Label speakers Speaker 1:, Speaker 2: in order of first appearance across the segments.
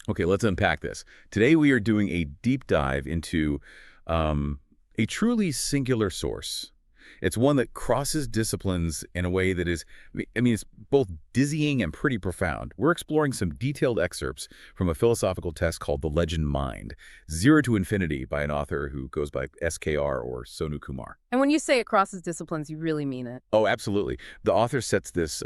Speaker 1: Okay, let's unpack this. Today we are doing a deep dive into a truly singular source. It's one that crosses disciplines in a way that is, it's both dizzying and pretty profound. We're exploring some detailed excerpts from a philosophical text called The Legend Mind, Zero to Infinity by an author who goes by SKR or Sonu Kumar.
Speaker 2: And when you say it crosses disciplines, you really mean it.
Speaker 1: Oh, absolutely. The author sets this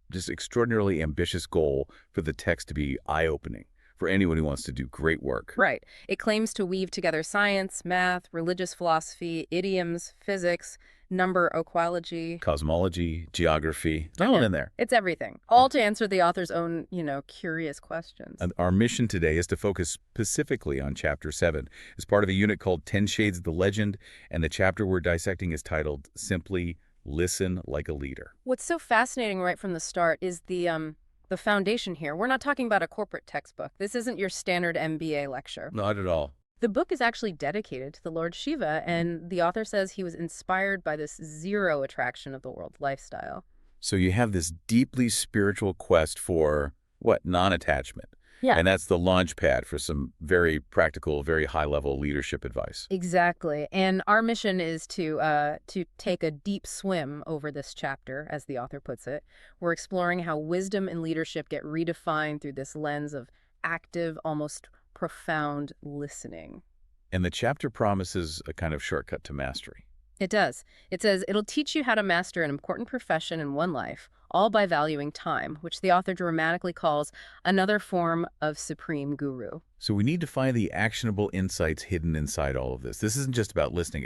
Speaker 1: just extraordinarily ambitious goal for the text to be eye-opening for anyone who wants to do great work.
Speaker 2: Right. It claims to weave together science, math, religious philosophy, idioms, physics, number equology.
Speaker 1: Cosmology, geography, it's all in there.
Speaker 2: It's everything. All to answer the author's own, curious questions.
Speaker 1: And our mission today is to focus specifically on Chapter 7 as part of a unit called 10 Shades of the Legend, and the chapter we're dissecting is titled simply Listen Like a Leader.
Speaker 2: What's so fascinating right from the start is the foundation here. We're not talking about a corporate textbook. This isn't your standard MBA lecture.
Speaker 1: Not at all.
Speaker 2: The book is actually dedicated to the Lord Shiva, and the author says he was inspired by this zero attraction of the world lifestyle.
Speaker 1: So you have this deeply spiritual quest for, what, non-attachment.
Speaker 2: Yeah.
Speaker 1: And that's the launch pad for some very practical, very high-level leadership advice.
Speaker 2: Exactly. And our mission is to take a deep swim over this chapter, as the author puts it. We're exploring how wisdom and leadership get redefined through this lens of active, almost profound listening.
Speaker 1: And the chapter promises a kind of shortcut to mastery.
Speaker 2: It does. It says it'll teach you how to master an important profession in one life, all by valuing time, which the author dramatically calls another form of supreme guru.
Speaker 1: So we need to find the actionable insights hidden inside all of this. This isn't just about listening.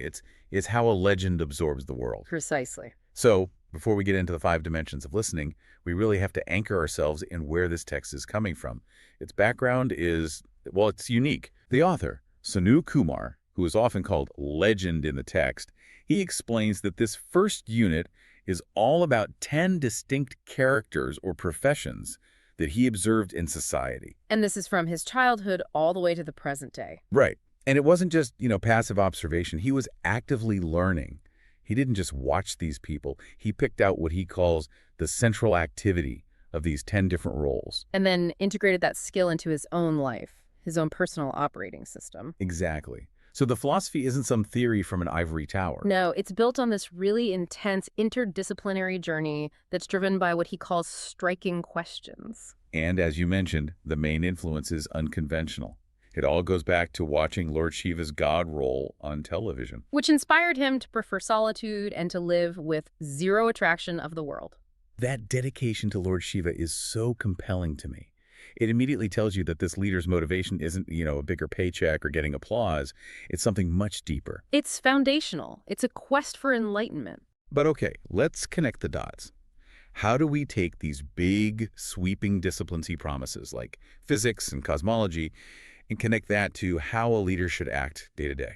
Speaker 1: It's how a legend absorbs the world.
Speaker 2: Precisely.
Speaker 1: So before we get into the 5 dimensions of listening, we really have to anchor ourselves in where this text is coming from. Its background is, well, it's unique. The author, Sonu Kumar, who is often called legend in the text, he explains that this first unit is all about 10 distinct characters or professions that he observed in society.
Speaker 2: And this is from his childhood all the way to the present day.
Speaker 1: Right. And it wasn't just, passive observation. He was actively learning. He didn't just watch these people. He picked out what he calls the central activity of these 10 different roles.
Speaker 2: And then integrated that skill into his own life, his own personal operating system.
Speaker 1: Exactly. So the philosophy isn't some theory from an ivory tower.
Speaker 2: No, it's built on this really intense interdisciplinary journey that's driven by what he calls striking questions.
Speaker 1: And as you mentioned, the main influence is unconventional. It all goes back to watching Lord Shiva's God role on television.
Speaker 2: Which inspired him to prefer solitude and to live with zero attraction of the world.
Speaker 1: That dedication to Lord Shiva is so compelling to me. It immediately tells you that this leader's motivation isn't, a bigger paycheck or getting applause. It's something much deeper.
Speaker 2: It's foundational. It's a quest for enlightenment.
Speaker 1: But okay, let's connect the dots. How do we take these big, sweeping disciplines he promises, like physics and cosmology, and connect that to how a leader should act day to day?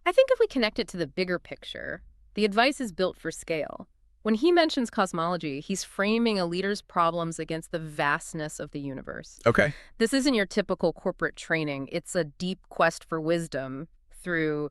Speaker 2: I think if we connect it to the bigger picture, the advice is built for scale. When he mentions cosmology, he's framing a leader's problems against the vastness of the universe.
Speaker 1: Okay.
Speaker 2: This isn't your typical corporate training. It's a deep quest for wisdom through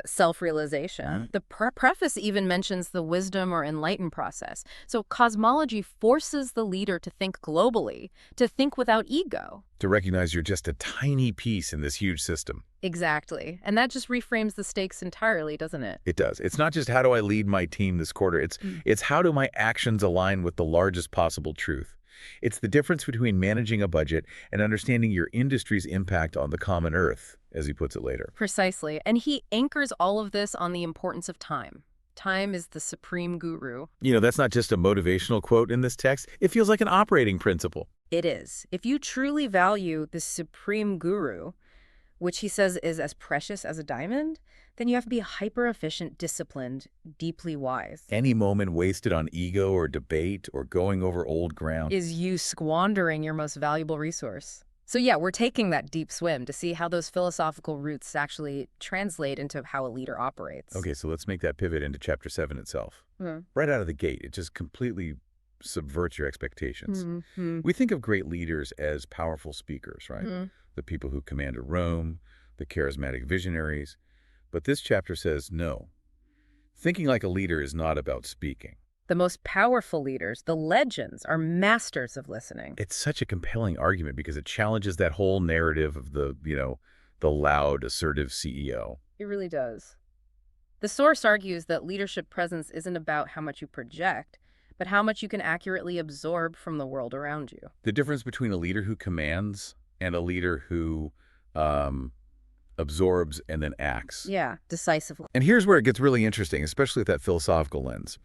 Speaker 2: self-realization. The preface even mentions the wisdom or enlightened process. So cosmology forces the leader to think globally, to think without ego.
Speaker 1: To recognize you're just a tiny piece in this huge system.
Speaker 2: Exactly. And that just reframes the stakes entirely, doesn't it?
Speaker 1: It does. It's not just how do I lead my team this quarter. It's how do my actions align with the largest possible truth. It's the difference between managing a budget and understanding your industry's impact on the common earth, as he puts it later.
Speaker 2: Precisely. And he anchors all of this on the importance of time. Time is the supreme guru.
Speaker 1: That's not just a motivational quote in this text. It feels like an operating principle.
Speaker 2: It is. If you truly value the supreme guru, which he says is as precious as a diamond, then you have to be hyper-efficient, disciplined, deeply wise.
Speaker 1: Any moment wasted on ego or debate or going over old ground
Speaker 2: is you squandering your most valuable resource. So yeah, we're taking that deep swim to see how those philosophical roots actually translate into how a leader operates.
Speaker 1: Okay, so let's make that pivot into Chapter 7 itself. Right out of the gate, it just completely subverts your expectations. We think of great leaders as powerful speakers, right? The people who command a room, the charismatic visionaries. But this chapter says no. Thinking like a leader is not about speaking.
Speaker 2: The most powerful leaders, the legends, are masters of listening.
Speaker 1: It's such a compelling argument because it challenges that whole narrative of the loud, assertive CEO.
Speaker 2: It really does. The source argues that leadership presence isn't about how much you project, but how much you can accurately absorb from the world around you.
Speaker 1: The difference between a leader who commands and a leader who absorbs and then acts.
Speaker 2: Yeah, decisively.
Speaker 1: And here's where it gets really interesting, especially with that philosophical lens.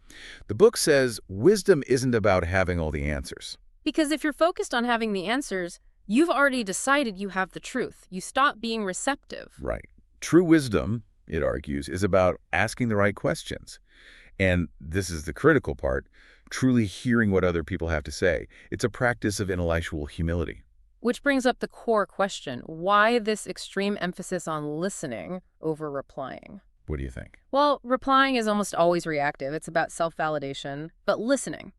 Speaker 1: The book says wisdom isn't about having all the answers.
Speaker 2: Because if you're focused on having the answers, you've already decided you have the truth. You stop being receptive.
Speaker 1: Right. True wisdom, it argues, is about asking the right questions. And this is the critical part, truly hearing what other people have to say. It's a practice of intellectual humility.
Speaker 2: Which brings up the core question, why this extreme emphasis on listening over replying?
Speaker 1: What do you think?
Speaker 2: Well, replying is almost always reactive. It's about self-validation. But listening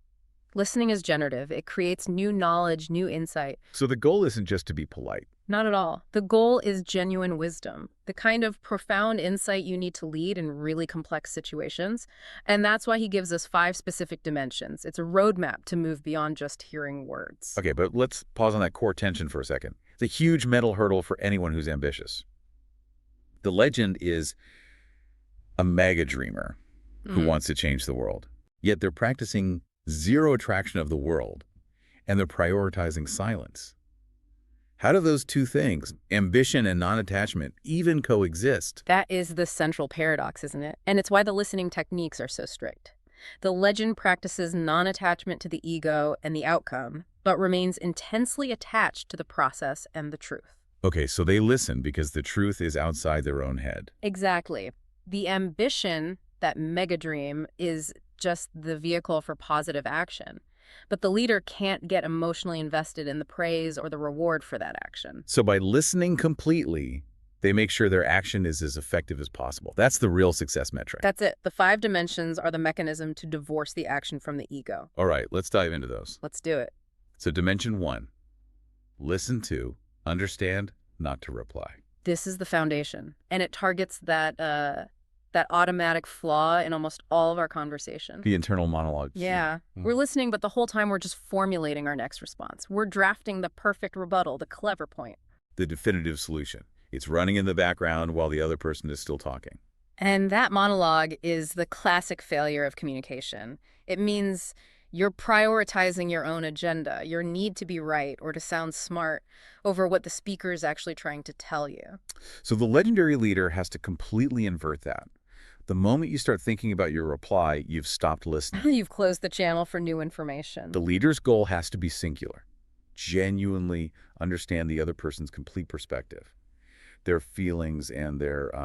Speaker 2: is generative. It creates new knowledge, new insight.
Speaker 1: So the goal isn't just to be polite.
Speaker 2: Not at all. The goal is genuine wisdom, the kind of profound insight you need to lead in really complex situations. And that's why he gives us 5 specific dimensions. It's a roadmap to move beyond just hearing words.
Speaker 1: Okay, but let's pause on that core tension for a second. It's a huge mental hurdle for anyone who's ambitious. The legend is a mega dreamer who wants to change the world. Yet they're practicing zero attraction of the world, and they're prioritizing silence. How do those two things, ambition and non-attachment, even coexist?
Speaker 2: That is the central paradox, isn't it? And it's why the listening techniques are so strict. The legend practices non-attachment to the ego and the outcome, but remains intensely attached to the process and the truth.
Speaker 1: Okay, so they listen because the truth is outside their own head.
Speaker 2: Exactly. The ambition, that mega dream, is just the vehicle for positive action. But the leader can't get emotionally invested in the praise or the reward for that action.
Speaker 1: So by listening completely, they make sure their action is as effective as possible. That's the real success metric.
Speaker 2: That's it. The 5 dimensions are the mechanism to divorce the action from the ego.
Speaker 1: All right, let's dive into those.
Speaker 2: Let's do it.
Speaker 1: So dimension 1, listen to, understand, not to reply.
Speaker 2: This is the foundation, and it targets that automatic flaw in almost all of our conversation.
Speaker 1: The internal monologue.
Speaker 2: Yeah. We're listening, but the whole time we're just formulating our next response. We're drafting the perfect rebuttal, the clever point.
Speaker 1: The definitive solution. It's running in the background while the other person is still talking.
Speaker 2: And that monologue is the classic failure of communication. It means you're prioritizing your own agenda, your need to be right or to sound smart over what the speaker is actually trying to tell you.
Speaker 1: So the legendary leader has to completely invert that. The moment you start thinking about your reply, you've stopped listening.
Speaker 2: You've closed the channel for new information.
Speaker 1: The leader's goal has to be singular. Genuinely understand the other person's complete perspective, their feelings and their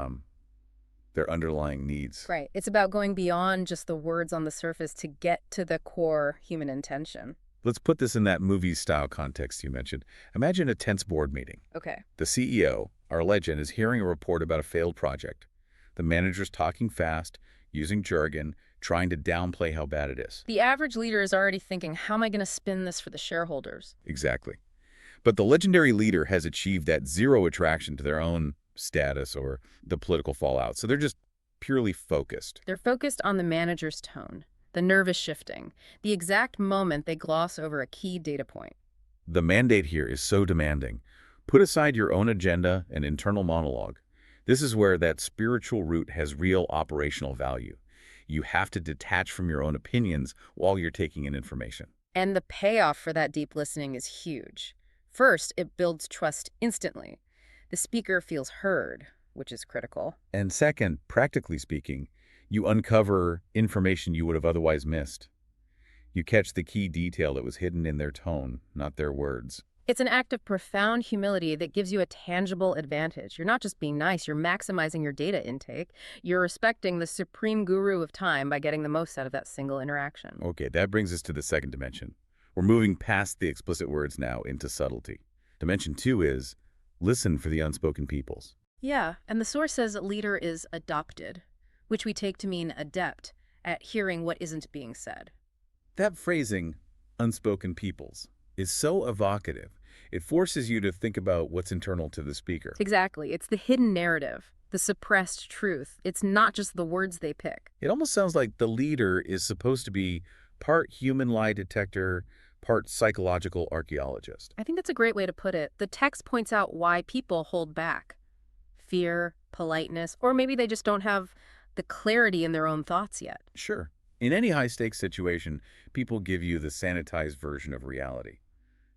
Speaker 1: underlying needs.
Speaker 2: Right. It's about going beyond just the words on the surface to get to the core human intention.
Speaker 1: Let's put this in that movie-style context you mentioned. Imagine a tense board meeting.
Speaker 2: Okay.
Speaker 1: The CEO, our legend, is hearing a report about a failed project. The manager's talking fast, using jargon, trying to downplay how bad it is.
Speaker 2: The average leader is already thinking, how am I going to spin this for the shareholders?
Speaker 1: Exactly. But the legendary leader has achieved that zero attraction to their own status or the political fallout. So they're just purely focused.
Speaker 2: They're focused on the manager's tone, the nervous shifting, the exact moment they gloss over a key data point.
Speaker 1: The mandate here is so demanding. Put aside your own agenda and internal monologue. This is where that spiritual root has real operational value. You have to detach from your own opinions while you're taking in information.
Speaker 2: And the payoff for that deep listening is huge. First, it builds trust instantly. The speaker feels heard, which is critical.
Speaker 1: And second, practically speaking, you uncover information you would have otherwise missed. You catch the key detail that was hidden in their tone, not their words.
Speaker 2: It's an act of profound humility that gives you a tangible advantage. You're not just being nice, you're maximizing your data intake. You're respecting the supreme guru of time by getting the most out of that single interaction.
Speaker 1: Okay, that brings us to the second dimension. We're moving past the explicit words now into subtlety. Dimension 2 is listen for the unspoken peoples.
Speaker 2: Yeah, and the source says a leader is adopted, which we take to mean adept at hearing what isn't being said.
Speaker 1: That phrasing, unspoken peoples, is so evocative. It forces you to think about what's internal to the speaker.
Speaker 2: Exactly. It's the hidden narrative, the suppressed truth. It's not just the words they pick.
Speaker 1: It almost sounds like the leader is supposed to be part human lie detector, part psychological archaeologist.
Speaker 2: I think that's a great way to put it. The text points out why people hold back. Fear, politeness, or maybe they just don't have the clarity in their own thoughts yet.
Speaker 1: Sure. In any high-stakes situation, people give you the sanitized version of reality,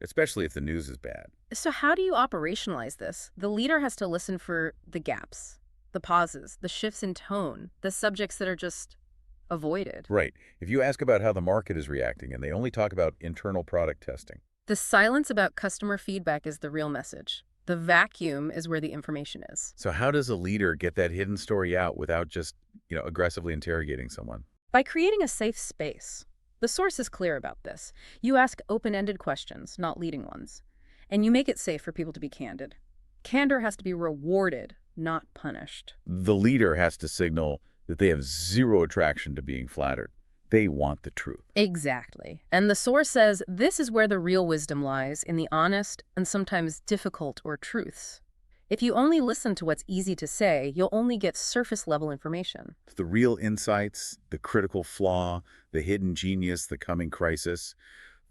Speaker 1: especially if the news is bad.
Speaker 2: So how do you operationalize this? The leader has to listen for the gaps, the pauses, the shifts in tone, the subjects that are just avoided.
Speaker 1: Right. If you ask about how the market is reacting and they only talk about internal product testing.
Speaker 2: The silence about customer feedback is the real message. The vacuum is where the information is.
Speaker 1: So how does a leader get that hidden story out without just, aggressively interrogating someone?
Speaker 2: By creating a safe space. The source is clear about this. You ask open-ended questions, not leading ones. And you make it safe for people to be candid. Candor has to be rewarded, not punished.
Speaker 1: The leader has to signal that they have zero attraction to being flattered. They want the truth.
Speaker 2: Exactly. And the source says this is where the real wisdom lies, in the honest and sometimes difficult or truths. If you only listen to what's easy to say, you'll only get surface-level information.
Speaker 1: The real insights, the critical flaw, the hidden genius, the coming crisis,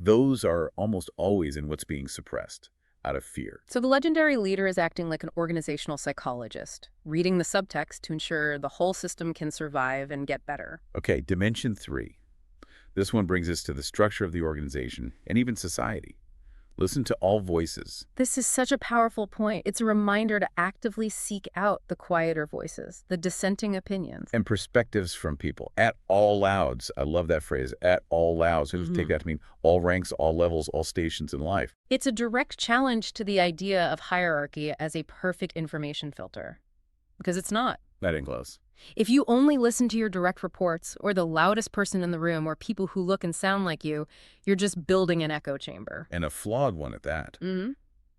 Speaker 1: those are almost always in what's being suppressed out of fear.
Speaker 2: So the legendary leader is acting like an organizational psychologist, reading the subtext to ensure the whole system can survive and get better.
Speaker 1: Okay, dimension 3. This one brings us to the structure of the organization and even society. Listen to all voices.
Speaker 2: This is such a powerful point. It's a reminder to actively seek out the quieter voices, the dissenting opinions.
Speaker 1: And perspectives from people at all louds. I love that phrase, at all louds. Take that to mean all ranks, all levels, all stations in life.
Speaker 2: It's a direct challenge to the idea of hierarchy as a perfect information filter. Because it's not.
Speaker 1: That ain't close.
Speaker 2: If you only listen to your direct reports or the loudest person in the room or people who look and sound like you, you're just building an echo chamber.
Speaker 1: And a flawed one at that.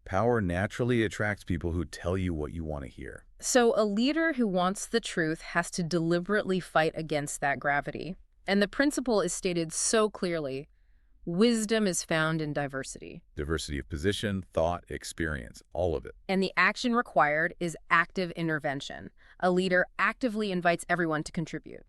Speaker 1: Power naturally attracts people who tell you what you want to hear.
Speaker 2: So a leader who wants the truth has to deliberately fight against that gravity. And the principle is stated so clearly. Wisdom is found in diversity.
Speaker 1: Diversity of position, thought, experience, all of it.
Speaker 2: And the action required is active intervention. A leader actively invites everyone to contribute.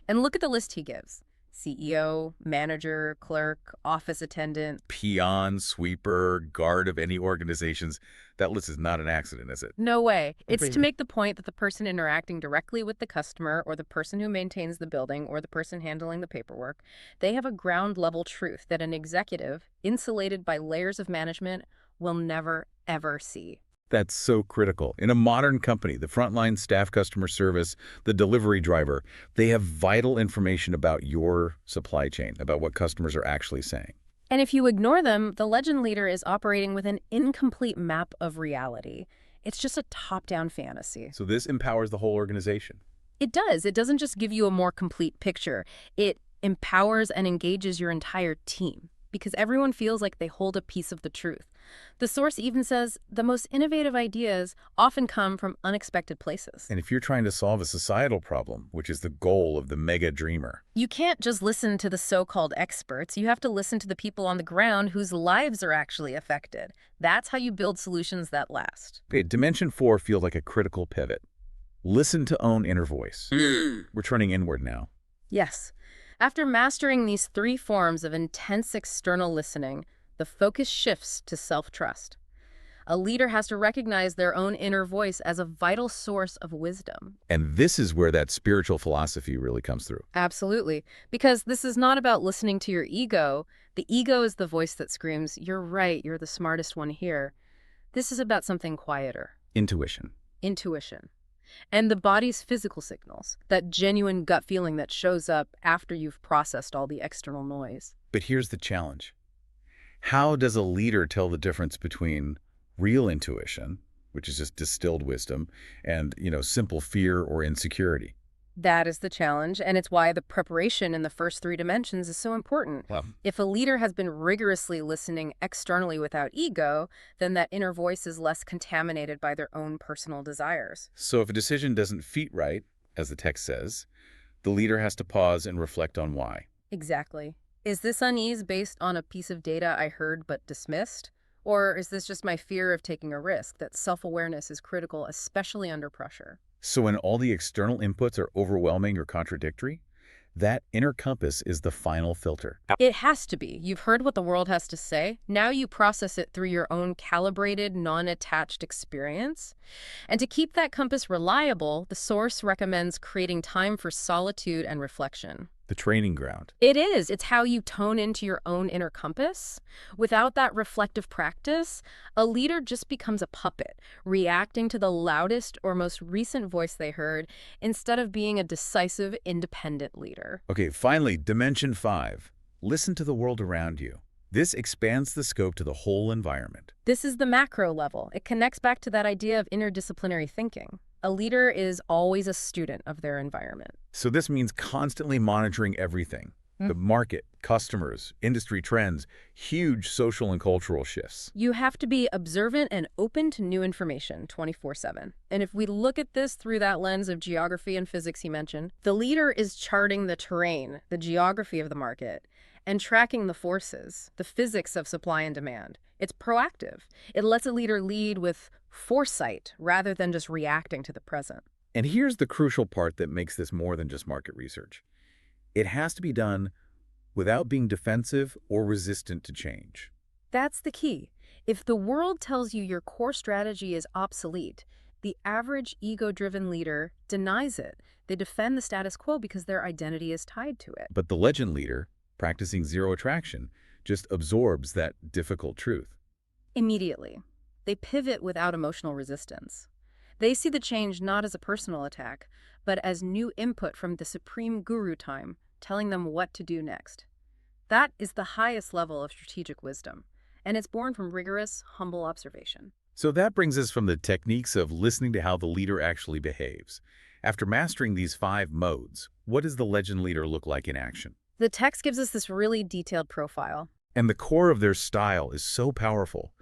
Speaker 2: And look at the list he gives. CEO, manager, clerk, office attendant.
Speaker 1: Peon, sweeper, guard of any organizations. That list is not an accident, is it?
Speaker 2: No way. It's to make the point that the person interacting directly with the customer or the person who maintains the building or the person handling the paperwork, they have a ground level truth that an executive, insulated by layers of management, will never, ever see.
Speaker 1: That's so critical. In a modern company, the frontline staff customer service, the delivery driver, they have vital information about your supply chain, about what customers are actually saying.
Speaker 2: And if you ignore them, the legend leader is operating with an incomplete map of reality. It's just a top-down fantasy.
Speaker 1: So this empowers the whole organization.
Speaker 2: It does. It doesn't just give you a more complete picture. It empowers and engages your entire team because everyone feels like they hold a piece of the truth. The source even says the most innovative ideas often come from unexpected places.
Speaker 1: And if you're trying to solve a societal problem, which is the goal of the mega dreamer,
Speaker 2: you can't just listen to the so-called experts. You have to listen to the people on the ground whose lives are actually affected. That's how you build solutions that last.
Speaker 1: Okay, Dimension 4 feels like a critical pivot. Listen to own inner voice. We're turning inward now.
Speaker 2: Yes. After mastering these 3 forms of intense external listening, the focus shifts to self-trust. A leader has to recognize their own inner voice as a vital source of wisdom.
Speaker 1: And this is where that spiritual philosophy really comes through.
Speaker 2: Absolutely. Because this is not about listening to your ego. The ego is the voice that screams, "You're right, you're the smartest one here." This is about something quieter.
Speaker 1: Intuition.
Speaker 2: Intuition. And the body's physical signals, that genuine gut feeling that shows up after you've processed all the external noise.
Speaker 1: But here's the challenge. How does a leader tell the difference between real intuition, which is just distilled wisdom, and, simple fear or insecurity?
Speaker 2: That is the challenge, and it's why the preparation in the first 3 dimensions is so important.
Speaker 1: Well,
Speaker 2: If a leader has been rigorously listening externally without ego, then that inner voice is less contaminated by their own personal desires.
Speaker 1: so if a decision doesn't feel right, as the text says, the leader has to pause and reflect on why.
Speaker 2: Exactly. Is this unease based on a piece of data I heard but dismissed? Or is this just my fear of taking a risk, that self-awareness is critical, especially under pressure?
Speaker 1: So when all the external inputs are overwhelming or contradictory, that inner compass is the final filter.
Speaker 2: It has to be. You've heard what the world has to say. Now you process it through your own calibrated, non-attached experience. And to keep that compass reliable, the source recommends creating time for solitude and reflection.
Speaker 1: The training ground.
Speaker 2: It is. It's how you tone into your own inner compass. Without that reflective practice, a leader just becomes a puppet, reacting to the loudest or most recent voice they heard instead of being a decisive, independent leader.
Speaker 1: Okay, finally, Dimension 5. Listen to the world around you. This expands the scope to the whole environment.
Speaker 2: This is the macro level. It connects back to that idea of interdisciplinary thinking. A leader is always a student of their environment.
Speaker 1: So this means constantly monitoring everything. The market, customers, industry trends, huge social and cultural shifts.
Speaker 2: You have to be observant and open to new information 24/7. And if we look at this through that lens of geography and physics he mentioned, the leader is charting the terrain, the geography of the market, and tracking the forces, the physics of supply and demand. It's proactive. It lets a leader lead with foresight rather than just reacting to the present.
Speaker 1: And here's the crucial part that makes this more than just market research. It has to be done without being defensive or resistant to change.
Speaker 2: That's the key. If the world tells you your core strategy is obsolete, the average ego-driven leader denies it. They defend the status quo because their identity is tied to it.
Speaker 1: But the legend leader, practicing zero attraction, just absorbs that difficult truth.
Speaker 2: Immediately, they pivot without emotional resistance. They see the change not as a personal attack, but as new input from the supreme guru time, telling them what to do next. That is the highest level of strategic wisdom, and it's born from rigorous, humble observation.
Speaker 1: So that brings us from the techniques of listening to how the leader actually behaves. After mastering these 5 modes, what does the legend leader look like in action?
Speaker 2: The text gives us this really detailed profile.
Speaker 1: And the core of their style is so powerful.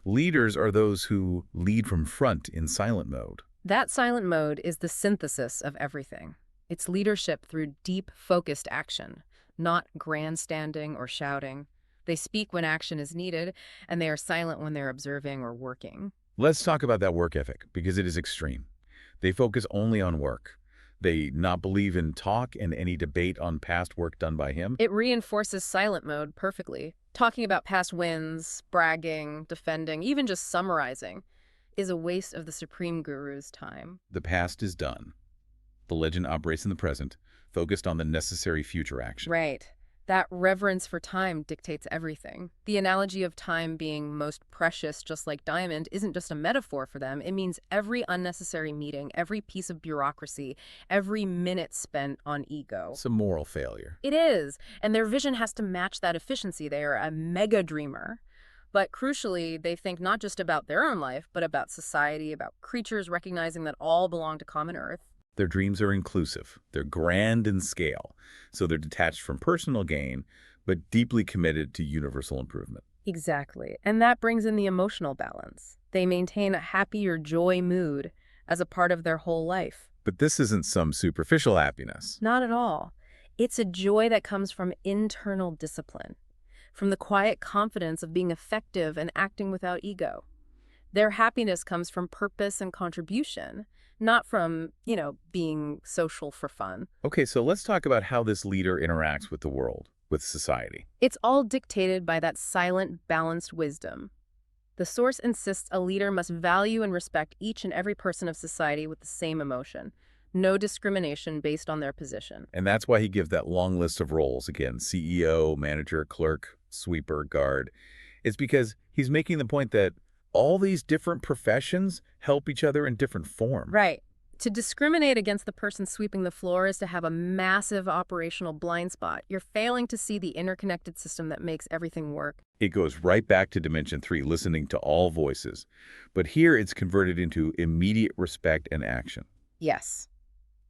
Speaker 1: Leaders are those who lead from front in silent mode.
Speaker 2: That silent mode is the synthesis of everything. It's leadership through deep, focused action, not grandstanding or shouting. They speak when action is needed, and they are silent when they're observing or working.
Speaker 1: Let's talk about that work ethic, because it is extreme. They focus only on work. They not believe in talk and any debate on past work done by him.
Speaker 2: It reinforces silent mode perfectly. Talking about past wins, bragging, defending, even just summarizing, is a waste of the Supreme Guru's time.
Speaker 1: The past is done. The legend operates in the present, focused on the necessary future action.
Speaker 2: Right. That reverence for time dictates everything. The analogy of time being most precious, just like diamond, isn't just a metaphor for them. It means every unnecessary meeting, every piece of bureaucracy, every minute spent on ego.
Speaker 1: It's a moral failure.
Speaker 2: It is. And their vision has to match that efficiency. They are a mega dreamer. But crucially, they think not just about their own life, but about society, about creatures, recognizing that all belong to common earth.
Speaker 1: Their dreams are inclusive. They're grand in scale. So they're detached from personal gain, but deeply committed to universal improvement.
Speaker 2: Exactly. And that brings in the emotional balance. They maintain a happy or joy mood as a part of their whole life.
Speaker 1: But this isn't some superficial happiness.
Speaker 2: Not at all. It's a joy that comes from internal discipline, from the quiet confidence of being effective and acting without ego. Their happiness comes from purpose and contribution, not from, being social for fun.
Speaker 1: Okay, so let's talk about how this leader interacts with the world, with society.
Speaker 2: It's all dictated by that silent, balanced wisdom. The source insists a leader must value and respect each and every person of society with the same emotion. No discrimination based on their position.
Speaker 1: And that's why he gives that long list of roles. Again, CEO, manager, clerk, sweeper, guard. It's because he's making the point that all these different professions help each other in different forms.
Speaker 2: Right. To discriminate against the person sweeping the floor is to have a massive operational blind spot. You're failing to see the interconnected system that makes everything work.
Speaker 1: It goes right back to Dimension 3, listening to all voices. But here it's converted into immediate respect and action.
Speaker 2: Yes.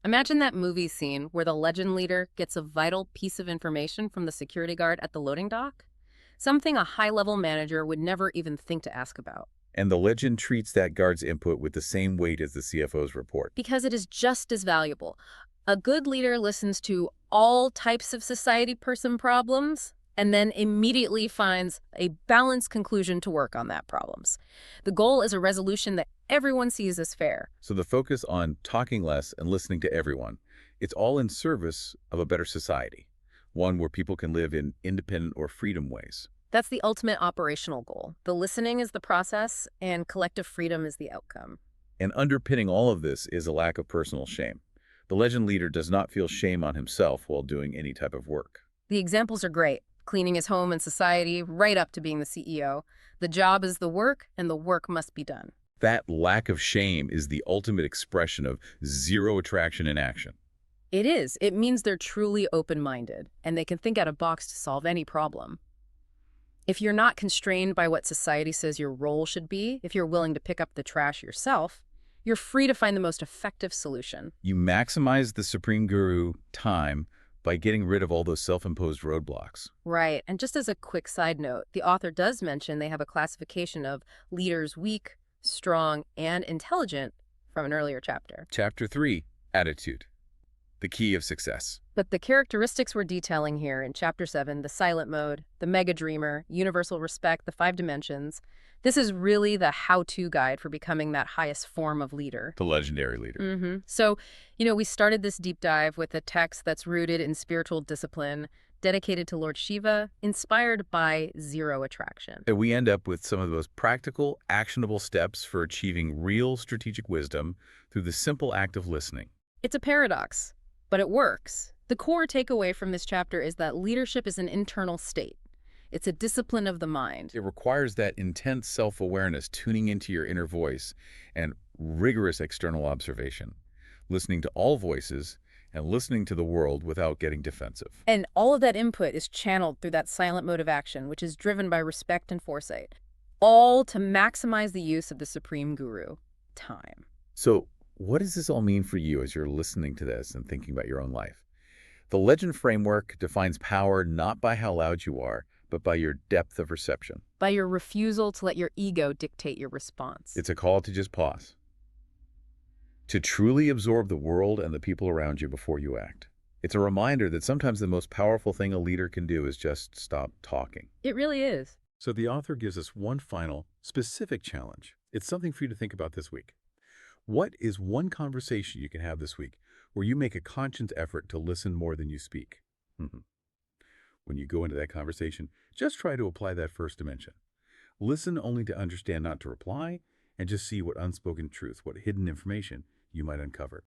Speaker 2: Imagine that movie scene where the legend leader gets a vital piece of information from the security guard at the loading dock. Something a high-level manager would never even think to ask about.
Speaker 1: And the legend treats that guard's input with the same weight as the CFO's report.
Speaker 2: Because it is just as valuable. A good leader listens to all types of society person problems, and then immediately finds a balanced conclusion to work on that problems. The goal is a resolution that everyone sees as fair.
Speaker 1: So the focus on talking less and listening to everyone, it's all in service of a better society, one where people can live in independent or freedom ways.
Speaker 2: That's the ultimate operational goal. The listening is the process, and collective freedom is the outcome.
Speaker 1: And underpinning all of this is a lack of personal shame. The legend leader does not feel shame on himself while doing any type of work.
Speaker 2: The examples are great, cleaning his home and society, right up to being the CEO. The job is the work, and the work must be done.
Speaker 1: That lack of shame is the ultimate expression of zero attraction in action.
Speaker 2: It is. It means they're truly open-minded, and they can think out of box to solve any problem. If you're not constrained by what society says your role should be, if you're willing to pick up the trash yourself, you're free to find the most effective solution.
Speaker 1: You maximize the Supreme Guru time by getting rid of all those self-imposed roadblocks.
Speaker 2: Right. And just as a quick side note, the author does mention they have a classification of leaders weak, strong, and intelligent from an earlier chapter.
Speaker 1: Chapter 3, Attitude, the key of success.
Speaker 2: But the characteristics we're detailing here in Chapter 7, the silent mode, the mega dreamer, universal respect, the 5 dimensions, this is really the how-to guide for becoming that highest form of leader.
Speaker 1: The legendary leader.
Speaker 2: So, we started this deep dive with a text that's rooted in spiritual discipline, dedicated to Lord Shiva, inspired by zero attraction.
Speaker 1: And we end up with some of the most practical, actionable steps for achieving real strategic wisdom through the simple act of listening.
Speaker 2: It's a paradox, but it works. The core takeaway from this chapter is that leadership is an internal state. It's a discipline of the mind.
Speaker 1: It requires that intense self-awareness, tuning into your inner voice, and rigorous external observation, listening to all voices and listening to the world without getting defensive.
Speaker 2: And all of that input is channeled through that silent mode of action, which is driven by respect and foresight, all to maximize the use of the Supreme Guru, time.
Speaker 1: So what does this all mean for you as you're listening to this and thinking about your own life? The legend framework defines power not by how loud you are, but by your depth of reception.
Speaker 2: By your refusal to let your ego dictate your response.
Speaker 1: It's a call to just pause, to truly absorb the world and the people around you before you act. It's a reminder that sometimes the most powerful thing a leader can do is just stop talking.
Speaker 2: It really is.
Speaker 1: So the author gives us one final, specific challenge. It's something for you to think about this week. What is one conversation you can have this week where you make a conscious effort to listen more than you speak? When you go into that conversation, just try to apply that first dimension. Listen only to understand, not to reply, and just see what unspoken truth, what hidden information you might uncover.